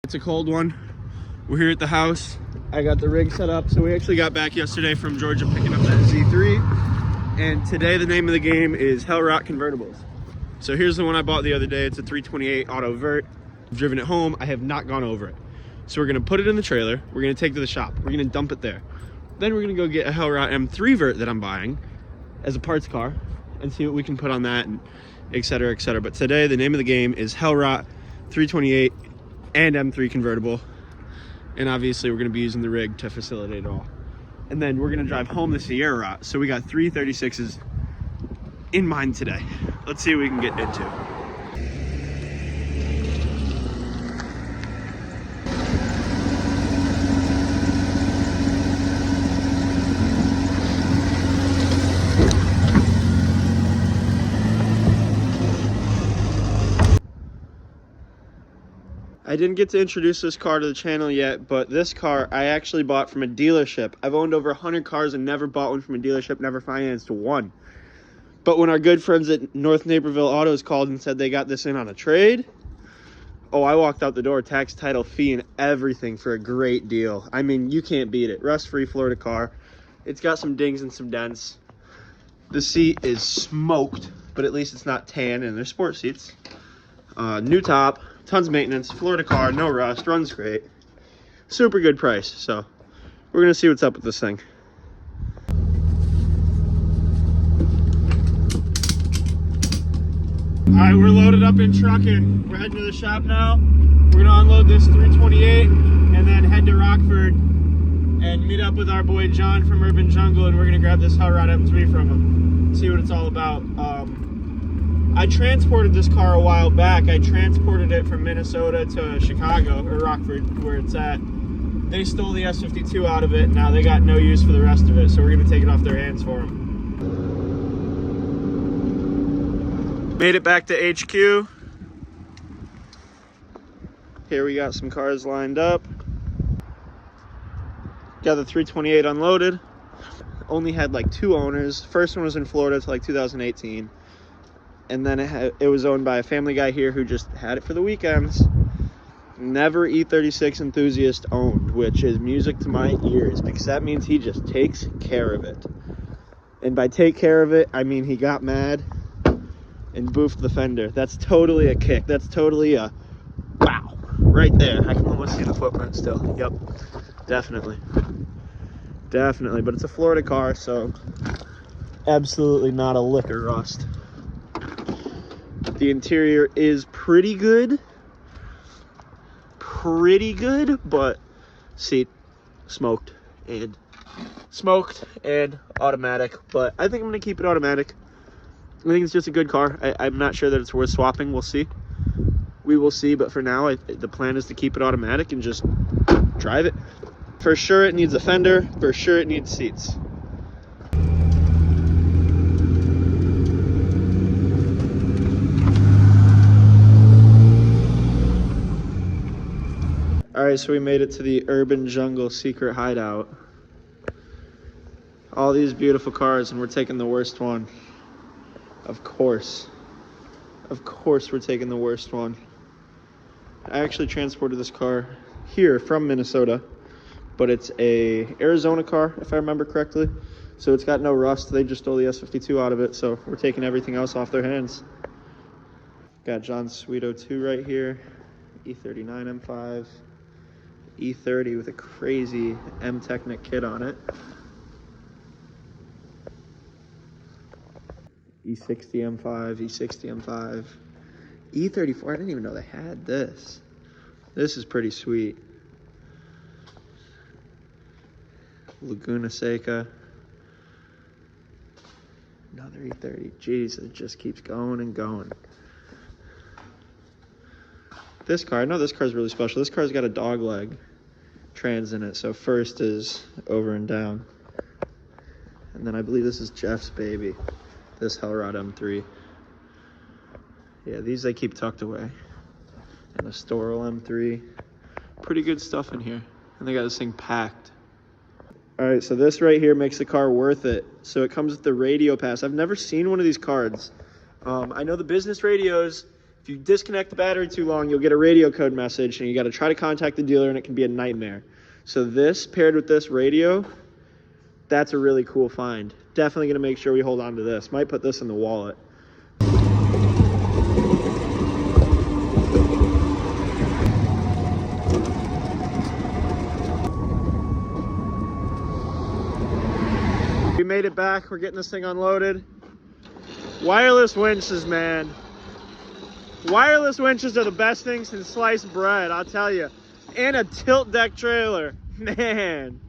It's a cold one. We're here at the house. I got the rig set up. So we actually got back yesterday from Georgia picking up that Z3. And today the name of the game is Hell Rot Convertibles. So here's the one I bought the other day. It's a 328 Auto Vert. I've driven it home. I have not gone over it. So we're gonna put it in the trailer. We're gonna take it to the shop. We're gonna dump it there. Then we're gonna go get a Hell Rot M3 Vert that I'm buying as a parts car and see what we can put on that, and et cetera, et cetera. But today the name of the game is Hell Rot 328 and M3 convertible. And obviously we're gonna be using the rig to facilitate it all. And then we're gonna drive home the Sierra Rot. So we got 3 36s in mind today. Let's see what we can get into. I didn't get to introduce this car to the channel yet, but this car I actually bought from a dealership. I've owned over 100 cars and never bought one from a dealership, never financed one. But when our good friends at North Naperville Autos called and said they got this in on a trade, oh, I walked out the door, tax, title, fee, and everything for a great deal. I mean, you can't beat it. Rust-free Florida car. It's got some dings and some dents. The seat is smoked, but at least it's not tan, and they're sport seats. New top. Tons of maintenance, Florida car, no rust, runs great. Super good price, so we're gonna see what's up with this thing. All right, we're loaded up in trucking. We're heading to the shop now. We're gonna unload this 328 and then head to Rockford and meet up with our boy John from Urban Jungle, and we're gonna grab this Hell Rot M3 from him, see what it's all about. I transported this car a while back. I transported it from Minnesota to Chicago, or Rockford, where it's at. They stole the S52 out of it. Now they got no use for the rest of it, so we're gonna take it off their hands for them. Made it back to HQ. Here we got some cars lined up. Got the 328 unloaded. Only had like 2 owners. First one was in Florida till like 2018. And then it was owned by a family guy here who just had it for the weekends. Never E36 enthusiast owned, which is music to my ears, because that means he just takes care of it. And by take care of it, I mean he got mad and boofed the fender. That's totally a kick. That's totally a wow. Right there. I can almost see the footprint still. Yep. Definitely. Definitely. But it's a Florida car, so absolutely not a lick of rust. The interior is pretty good, but seat smoked and automatic. But I think I'm gonna keep it automatic. I think it's just a good car. I'm not sure that it's worth swapping. We'll see. We will see. But for now, the plan is to keep it automatic and just drive it. For sure, it needs a fender. For sure, it needs seats. All right, so we made it to the Urban Jungle secret hideout. All these beautiful cars, and we're taking the worst one. Of course. Of course we're taking the worst one. I actually transported this car here from Minnesota, but it's a Arizona car, if I remember correctly. So it's got no rust. They just stole the S52 out of it, so we're taking everything else off their hands. Got John's Sweet 02 right here, E39 M5. E30 with a crazy M-Technic kit on it. E60 M5, E60 M5. E34, I didn't even know they had this. This is pretty sweet. Laguna Seca. Another E30. Jeez, it just keeps going and going. This car, I know this car is really special. This car's got a dog leg trans in it, so first is over and down. And then I believe this is Jeff's baby, this Hell Rot M3. Yeah, these they keep tucked away. And a Storal M3. Pretty good stuff in here. And they got this thing packed. All right, so this right here makes the car worth it. So it comes with the radio pass. I've never seen one of these cards. I know the business radios If you disconnect the battery too long, you'll get a radio code message, and you got to try to contact the dealer, and it can be a nightmare. So this paired with this radio, that's a really cool find. Definitely going to make sure we hold on to this. Might put this in the wallet. We made it back. We're getting this thing unloaded. Wireless winches, man. Wireless winches are the best things since sliced bread, I'll tell you. And a tilt deck trailer, man.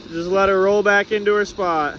Just let her roll back into her spot.